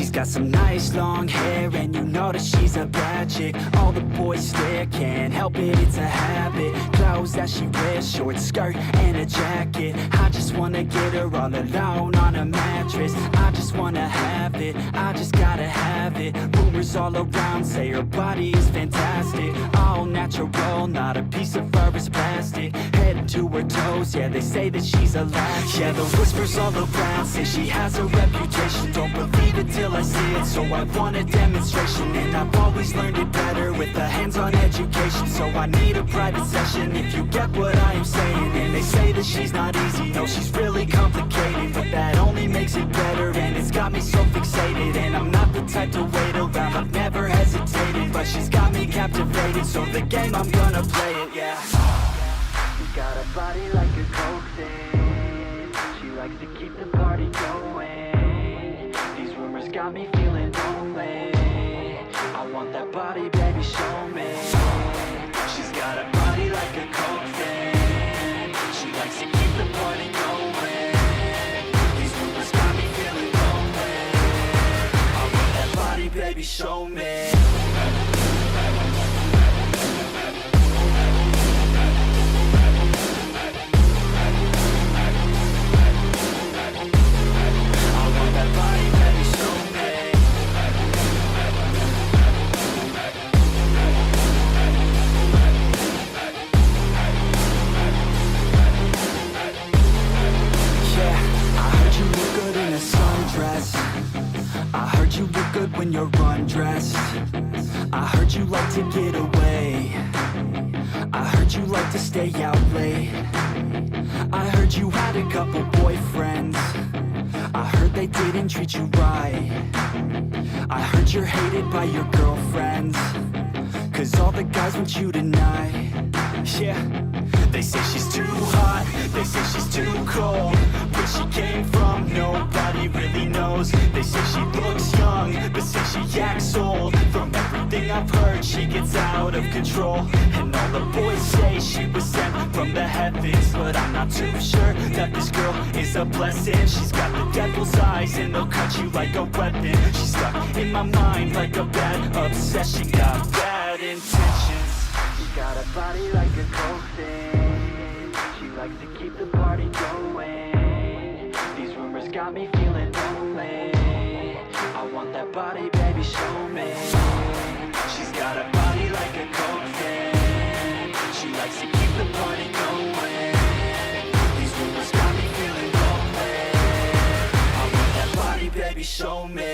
She's got some nice long hair, and you know that she's a bad chick. All the boys stare, can't help it, it's a habit. Clothes that she wears, short skirt and a jacket. I just wanna get her all alone on a mattress. I just wanna have it, I just gotta have it. Rumors all around say her body is fantastic. All natural, not a piece of fur is plastic. Head to her toes, yeah, they say that she's a latch. Yeah, the whispers all around say she has a reputation. Don't believe it till I see it, so I want a demonstration. And I've always learned it better with a hands-on education. So I need a private session if you get what I am saying. And they say that she's not easy, no, she's really complicated. But that only makes it better, and it's got me so fixated. And I'm not the type to wait around, I've never hesitated. But she's got me captivated, so the game, I'm gonna play it, yeah. She's got a body like a coke thing. She likes to keep the party going. These rumors got me feeling lonely. I want that body, baby, show me. She's got a body like a coke thing. She likes to keep the party going. These rumors got me feeling lonely. I want that body, baby, show me. I heard you look good when you're undressed. I heard you like to get away. I heard you like to stay out late. I heard you had a couple boyfriends. I heard they didn't treat you right. I heard you're hated by your girlfriends, 'cause all the guys want you tonight. Yeah, they say she's too hot, they say she's too cold. Where she came from, nobody really knows. They say she looks young, but say she acts old. From everything I've heard, she gets out of control. And all the boys say she was sent from the heavens, but I'm not too sure that this girl is a blessing. She's got the devil's eyes, and they'll cut you like a weapon. She's stuck in my mind like a bad obsession. Got bad intentions. She's got a body like a coke thing. She likes to keep the party going. These rumors got me feeling lonely. I want that body, baby, show me. She's got a body like a coke thing. She likes to keep the party going. These rumors got me feeling lonely. I want that body, baby, show me.